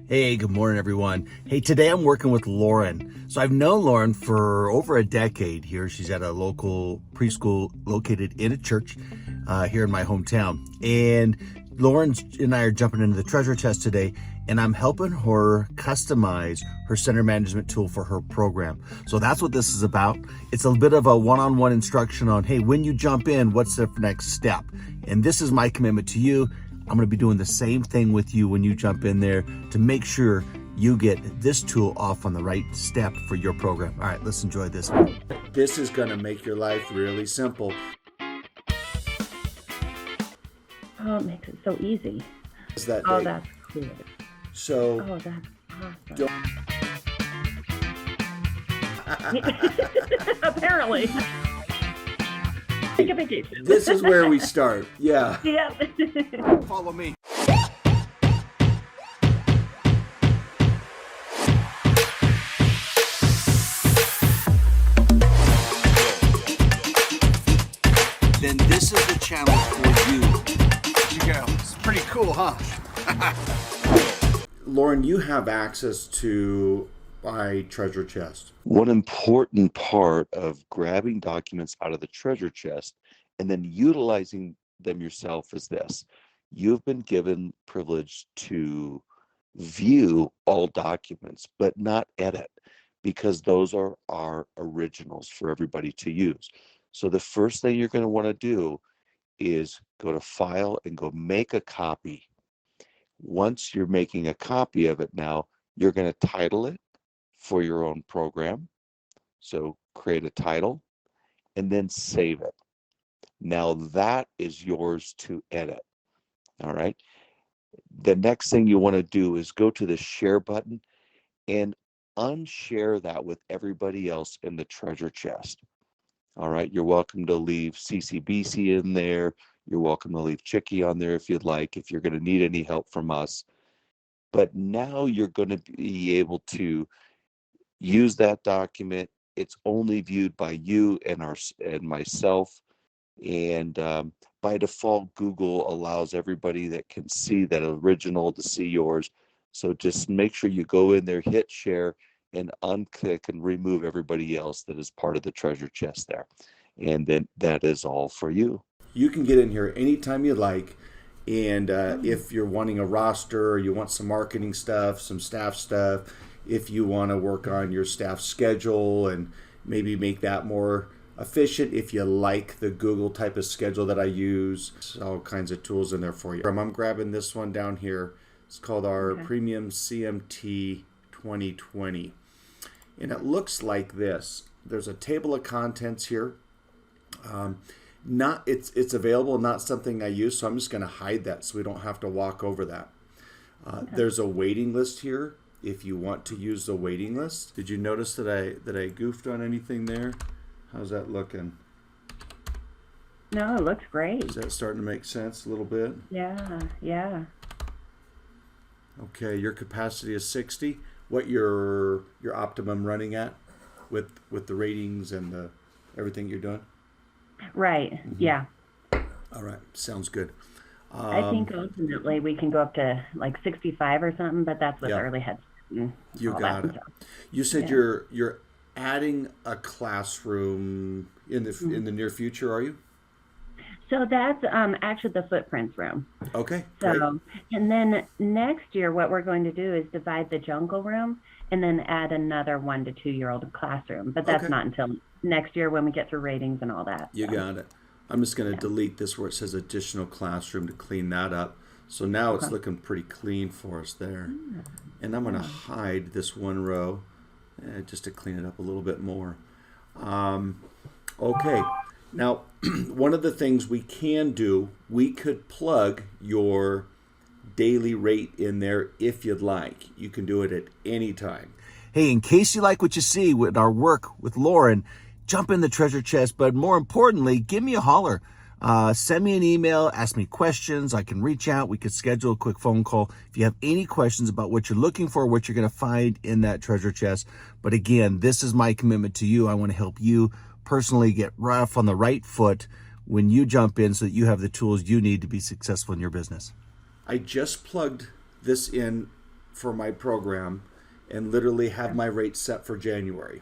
Hey, good morning, everyone. Hey, today I'm working with Lauren. So I've known Lauren for over a decade here. She's at a local preschool located in a church here in my hometown. And Lauren and I are jumping into the treasure chest today, and I'm helping her customize her center management tool for her program. So that's what this is about. It's a bit of a one-on-one instruction on, hey, when you jump in, what's the next step? And this is my commitment to you. I'm going to be doing the same thing with you when you jump in there to make sure you get this tool off on the right step for your program. All right, let's enjoy this. This is going to make your life really simple. Oh, it makes it so easy. Is that Oh, big? that's cool. So Oh, that's awesome. Apparently. Take a vacation. this is where we start. Yeah. Yeah. Follow me. Then this is the channel for you. You go. It's pretty cool, huh? Lauren, you have access to my treasure chest. One important part of grabbing documents out of the treasure chest and then utilizing them yourself is this. You've been given privilege to view all documents, but not edit, because those are our originals for everybody to use. So the first thing you're going to want to do is go to File and go make a copy. Once you're making a copy of it now, you're going to title it for your own program. So create a title and then save it. Now that is yours to edit. All right. The next thing you want to do is go to the share button and unshare that with everybody else in the treasure chest. All right. You're welcome to leave CCBC in there. You're welcome to leave Chicky on there if you'd like, if you're going to need any help from us. But now you're going to be able to use that document. It's only viewed by you and myself. And by default, Google allows everybody that can see that original to see yours. So just make sure you go in there, hit share, and unclick and remove everybody else that is part of the treasure chest there. And then that is all for you. You can get in here anytime you like. And if you're wanting a roster, or you want some marketing stuff, some staff stuff, if you want to work on your staff schedule and maybe make that more efficient, if you like the Google type of schedule that I use, all kinds of tools in there for you. I'm grabbing this one down here. It's called our Premium CMT 2020. And it looks like this. There's a table of contents here. It's available, not something I use, so I'm just going to hide that so we don't have to walk over that. There's a waiting list here if you want to use the waiting list. Did you notice that I goofed on anything there? How's that looking? No, it looks great. Is that starting to make sense a little bit? Yeah, yeah. Okay, your capacity is 60. What your optimum running at with the ratings and the everything you're doing? Right, yeah. All right, sounds good. I think ultimately we can go up to like 65 or something, but that's with early head start. You got it. You said you're adding a classroom in the near future, are you? So that's actually the footprints room. Okay. So, great. and then next year, what we're going to do is divide the jungle room and then add another 1 to 2 year old classroom. But that's not until next year when we get through ratings and all that. You got it. I'm just going to delete this where it says additional classroom to clean that up. So now it's looking pretty clean for us there. And I'm going to hide this one row just to clean it up a little bit more. Okay. Now, one of the things we can do, we could plug your daily rate in there if you'd like. You can do it at any time. Hey, in case you like what you see with our work with Lauren, jump in the treasure chest, but more importantly, give me a holler. Send me an email, ask me questions. I can reach out. We could schedule a quick phone call if you have any questions about what you're looking for, what you're going to find in that treasure chest. But again, this is my commitment to you. I want to help you personally get off on the right foot when you jump in so that you have the tools you need to be successful in your business. I just plugged this in for my program and literally have my rates set for January.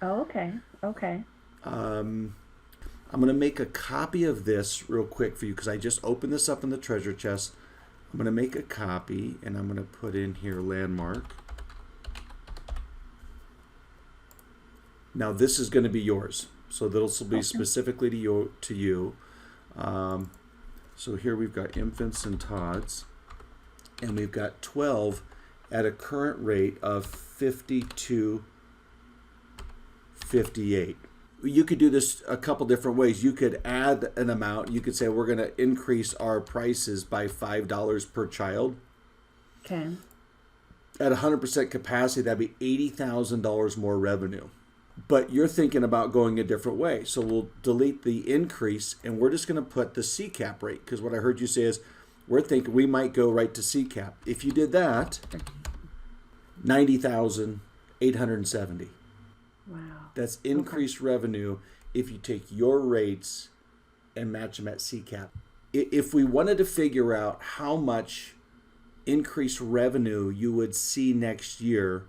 Oh, okay. Okay. I'm going to make a copy of this real quick for you because I just opened this up in the treasure chest. I'm going to make a copy and I'm going to put in here landmark. Now this is going to be yours. So this will be specifically to you. So here we've got infants and tots. And we've got 12 at a current rate of 52.58. You could do this a couple different ways. You could add an amount. You could say we're going to increase our prices by $5 per child. Okay. At 100% capacity, that'd be $80,000 more revenue. But you're thinking about going a different way. So we'll delete the increase and we're just going to put the CCAP rate, because what I heard you say is we're thinking we might go right to CCAP. If you did that, 90,870. Wow. That's increased revenue if you take your rates and match them at CCAP. If we wanted to figure out how much increased revenue you would see next year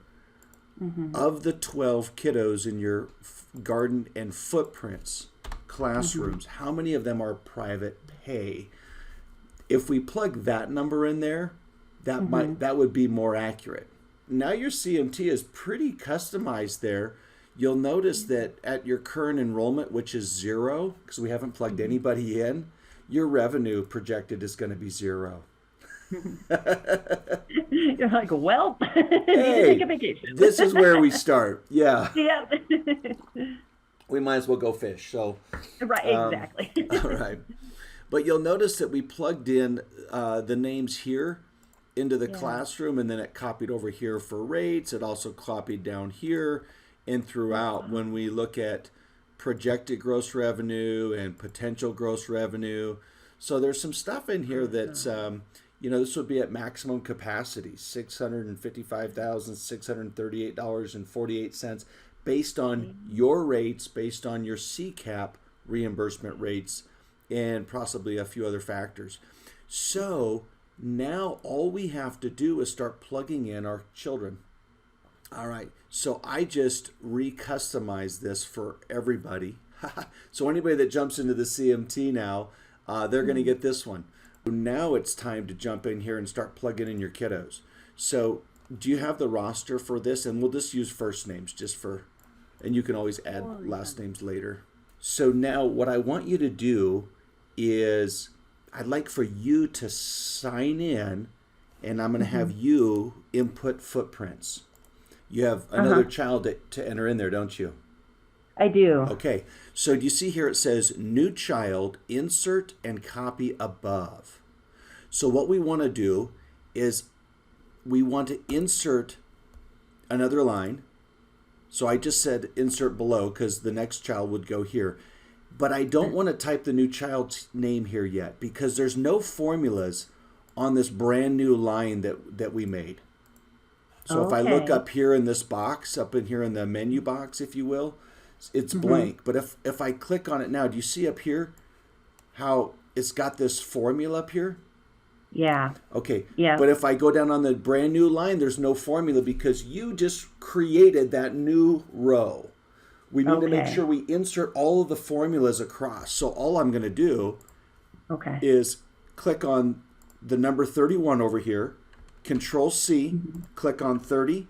of the 12 kiddos in your garden and footprints classrooms, how many of them are private pay? If we plug that number in there, that would be more accurate. Now your CMT is pretty customized there. You'll notice that at your current enrollment, which is 0, because we haven't plugged anybody in, your revenue projected is going to be 0. You're like, well, Hey, need to take a vacation. This is where we start. Yeah. Yeah. We might as well go fish. So, Right, exactly. all right. But you'll notice that we plugged in the names here into the classroom, and then it copied over here for rates. It also copied down here and throughout when we look at projected gross revenue and potential gross revenue. So there's some stuff in here that's, this would be at maximum capacity, $655,638.48 based on your rates, based on your CCAP reimbursement rates, and possibly a few other factors. So now all we have to do is start plugging in our children. All right, so I just recustomized this for everybody. So anybody that jumps into the CMT now, they're going to get this one. Now it's time to jump in here and start plugging in your kiddos. So do you have the roster for this? And we'll just use first names and you can always add last names later. So now what I want you to do is I'd like for you to sign in, and I'm going to have you input footprints. You have another child to enter in there, don't you? I do. Okay. So do you see here it says new child, insert and copy above. So what we want to do is we want to insert another line. So I just said insert below because the next child would go here. But I don't want to type the new child's name here yet because there's no formulas on this brand new line that we made. So if I look up here in this box, up in here in the menu box, if you will, it's blank. But if I click on it now, do you see up here how it's got this formula up here? Yeah. Okay. Yeah. But if I go down on the brand new line, there's no formula because you just created that new row. We need to make sure we insert all of the formulas across. So all I'm going to do is click on the number 31 over here, Control C, click on 30,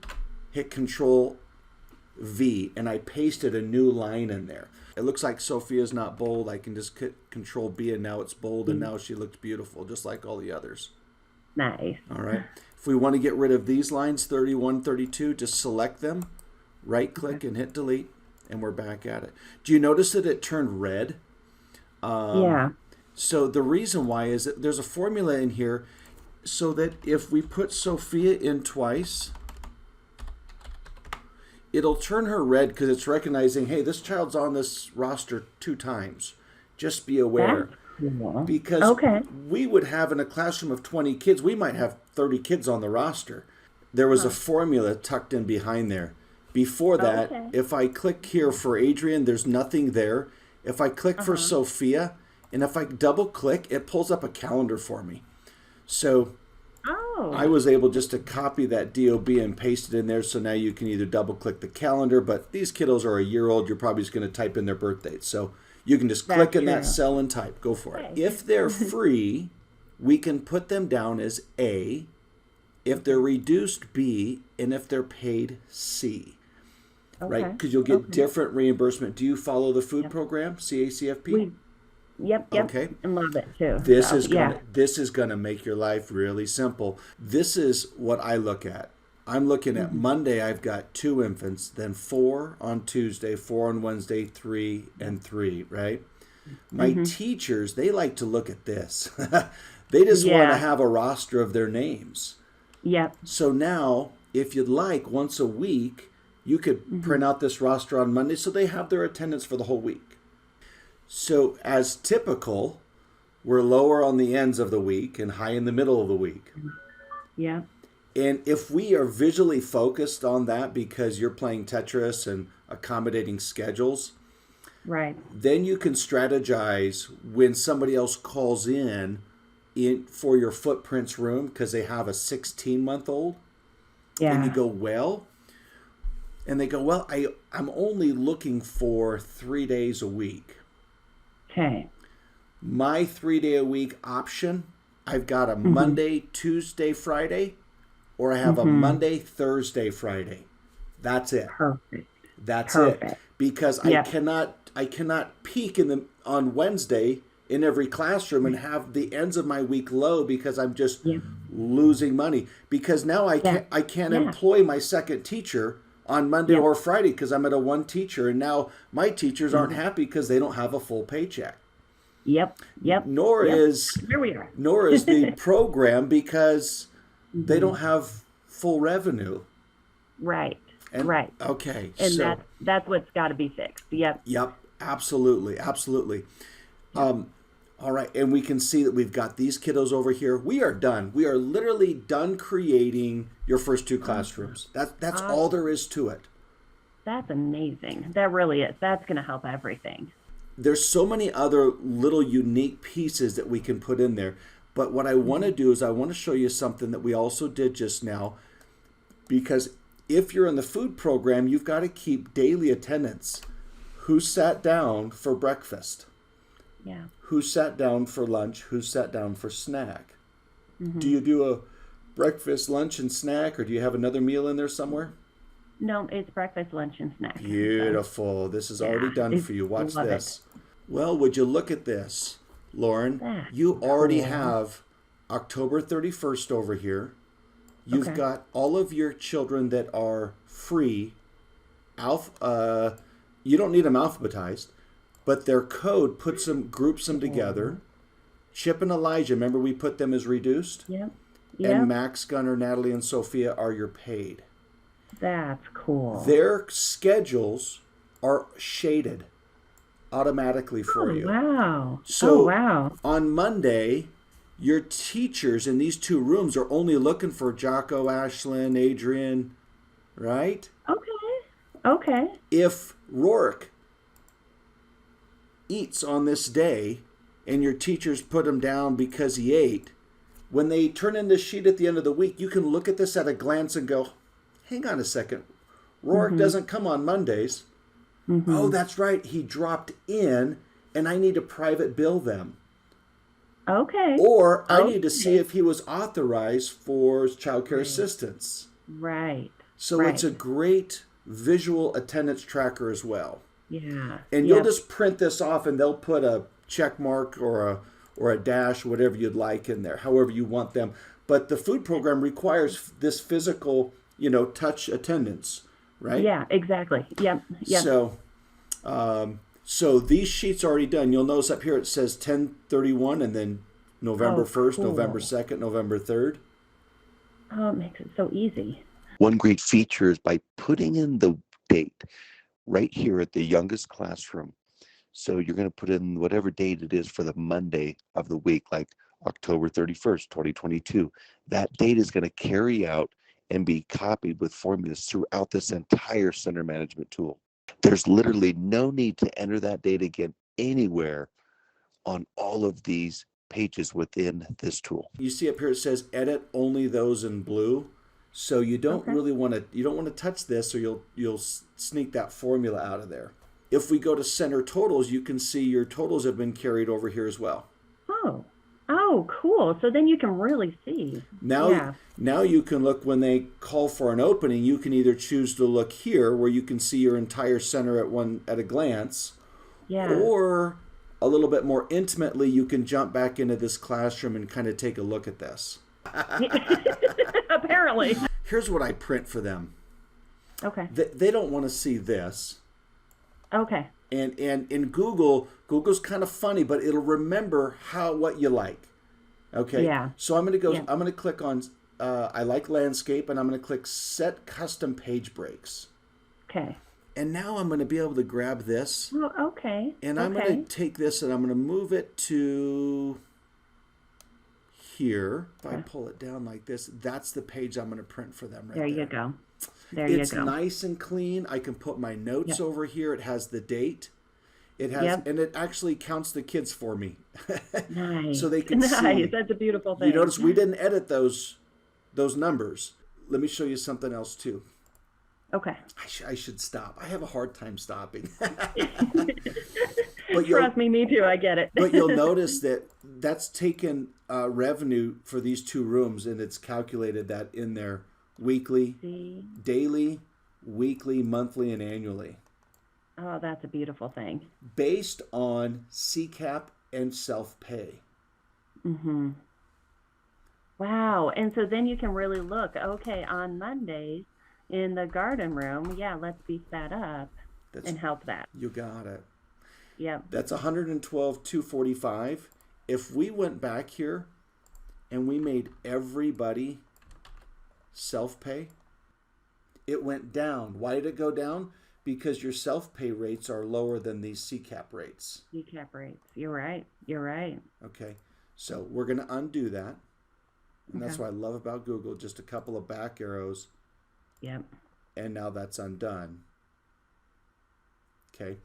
hit Control V, and I pasted a new line in there. It looks like Sophia's not bold. I can just hit Control B and now it's bold, and now she looks beautiful, just like all the others. Nice. All right. If we want to get rid of these lines, 31, 32, just select them, right click and hit delete, and we're back at it. Do you notice that it turned red? Yeah. So the reason why is that there's a formula in here so that if we put Sophia in twice, it'll turn her red because it's recognizing, hey, this child's on this roster 2 times. Just be aware. Because we would have in a classroom of 20 kids, we might have 30 kids on the roster. There was a formula tucked in behind there. Before that, if I click here for Adrian, there's nothing there. If I click for Sophia, and if I double click, it pulls up a calendar for me. So I Oh, was able just to copy that DOB and paste it in there. So now you can either double click the calendar, but these kiddos are a year old. You're probably just going to type in their birth date. So you can just click that's in that true. cell and type. Go for it. Okay. If they're free, we can put them down as A. If they're reduced, B. And if they're paid, C. Right? Okay. Because you'll get Okay. different reimbursement. Do you follow the food Yep. program, CACFP? We, yep, Okay. and love it too. This So, is yeah. gonna make your life really simple. This is what I look at. I'm looking at Monday. I've got 2 infants, then 4 on Tuesday, 4 on Wednesday, 3 and 3. Right. My teachers, they like to look at this. They just want to Yeah. have a roster of their names. Yep. So now, if you'd like, once a week, you could print out this roster on Monday, so they have their attendance for the whole week. So, as typical, we're lower on the ends of the week and high in the middle of the week. Yep. And if we are visually focused on that because you're playing Tetris and accommodating schedules, Right. then you can strategize when somebody else calls in for your footprints room because they have a 16-month-old. And you Yeah. go, well, and they go, well, I'm only looking for 3 days a week. Okay. My 3 day a week option, I've got a Monday, Tuesday, Friday, or I have a Monday, Thursday, Friday. That's it. Perfect. That's it. Perfect. Because Yep. I cannot peak on Wednesday in every classroom and have the ends of my week low because I'm just Yep. losing money. Because now Yeah. I can't Yeah. employ my second teacher on Monday Yep. or Friday because I'm at a one teacher, and now my teachers aren't happy because they don't have a full paycheck. Yep. Yep. Nor Yep. is Here we are. the program because they don't have full revenue. Right. And Right. okay, And so that's what's got to be fixed. Yep. yep, absolutely, absolutely. All right, and we can see that we've got these kiddos over here. We are done. We are literally done creating your first 2 classrooms. That's all there is to it. That's amazing. That really is. That's going to help everything. There's so many other little unique pieces that we can put in there. But what I want to do is I want to show you something that we also did just now, because if you're in the food program, you've got to keep daily attendance. Who sat down for breakfast? Yeah. Who sat down for lunch? Who sat down for snack? Do you do a breakfast, lunch, and snack, or do you have another meal in there somewhere? No, it's breakfast, lunch, and snack. Beautiful. This is already done for you. Watch love this. Well, would you look at this, Lauren? That's You already cool. have October 31st over here. You've Okay. got all of your children that are free. You don't need them alphabetized, but their code groups them together. Chip and Elijah, remember we put them as reduced? Yep. And Yep. Max, Gunnar, Natalie, and Sophia are your paid. That's cool. Their schedules are shaded automatically for you. Wow. So wow. on Monday, your teachers in these 2 rooms are only looking for Jocko, Ashlyn, Adrian, right? Okay. If Rourke eats on this day and your teachers put him down because he ate, when they turn in this sheet at the end of the week, you can look at this at a glance and go, hang on a second. Rourke doesn't come on Mondays. Oh, that's right. He dropped in and I need to private bill them. Okay. Or I need to see if he was authorized for child care assistance. Right. So right. it's a great visual attendance tracker as well. Yeah. And you'll just print this off and they'll put a check mark or a dash, whatever you'd like in there, however you want them. But the food program requires this physical, touch attendance, right? Yeah, exactly. Yep. So these sheets are already done. You'll notice up here it says 10/31 and then November 1st, cool. November 2nd, November 3rd. Oh, it makes it so easy. One great feature is by putting in the date right here at the youngest classroom. So you're going to put in whatever date it is for the Monday of the week, like October 31st, 2022. That date is going to carry out and be copied with formulas throughout this entire center management tool. There's literally no need to enter that date again anywhere on all of these pages within this tool. You see up here it says edit only those in blue. So you don't really want to touch this, or you'll sneak that formula out of there. If we go to center totals, you can see your totals have been carried over here as well. Oh, cool. So then you can really see. Now you can look when they call for an opening. You can either choose to look here, where you can see your entire center at a glance, or a little bit more intimately, you can jump back into this classroom and kind of take a look at this. Apparently. Here's what I print for them. Okay. They don't want to see this. Okay. And in Google's kind of funny, but it'll remember what you like. Okay. Yeah. So I'm going to go. Yeah. I'm going to click on I like landscape, and I'm going to click set custom page breaks. Okay. And now I'm going to be able to grab this. Oh, okay. And I'm going to take this and I'm going to move it to here. If I pull it down like this, that's the page I'm going to print for them right there. There you go. There you go. It's nice and clean. I can put my notes over here. It has the date. It has, and it actually counts the kids for me. Nice. So they can see. Nice. That's a beautiful thing. You notice we didn't edit those numbers. Let me show you something else too. Okay. I should stop. I have a hard time stopping. Trust me too. I get it. But you'll notice that's taken revenue for these two rooms, and it's calculated that in there weekly, daily, weekly, monthly, and annually. Oh, that's a beautiful thing. Based on CCAP and self-pay. Mm-hmm. Wow. And so then you can really look, okay, on Mondays in the garden room, let's beef that up and help that. You got it. Yep. That's $112,245. If we went back here and we made everybody self-pay, it went down. Why did it go down? Because your self-pay rates are lower than these CCAP rates. CCAP rates. You're right. You're right. Okay. So we're going to undo that. And that's what I love about Google. Just a couple of back arrows. Yep. And now that's undone. Okay.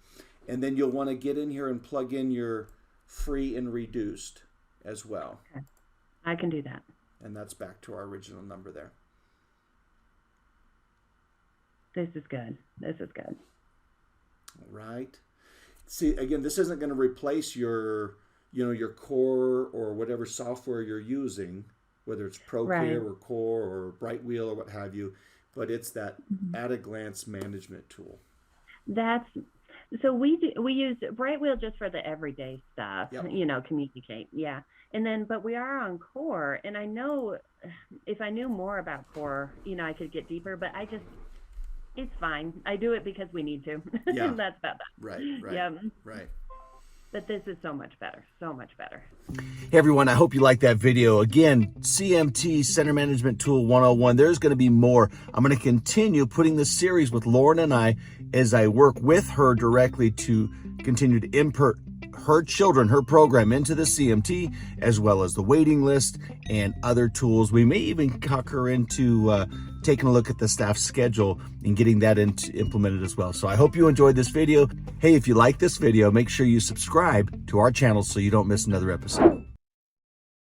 And then you'll want to get in here and plug in your free and reduced as well. Okay. I can do that. And that's back to our original number there. This is good. This is good. All right. See, again, this isn't going to replace your core or whatever software you're using, whether it's Procare or Core or Brightwheel or what have you, but it's that at-a-glance management tool. So we use Brightwheel just for the everyday stuff, communicate. Yeah. And then, but we are on Core, and I know if I knew more about Core, I could get deeper, but it's fine. I do it because we need to. Yeah. That's about that. Right. Yeah. Right. But this is so much better. So much better. Hey everyone, I hope you liked that video. Again, CMT, Center Management Tool 101. There's going to be more. I'm going to continue putting this series with Lauren and I as I work with her directly to continue to input her children, her program into the CMT, as well as the waiting list and other tools. We may even talk her into taking a look at the staff schedule and getting that implemented as well. So I hope you enjoyed this video. Hey, if you like this video, make sure you subscribe to our channel so you don't miss another episode.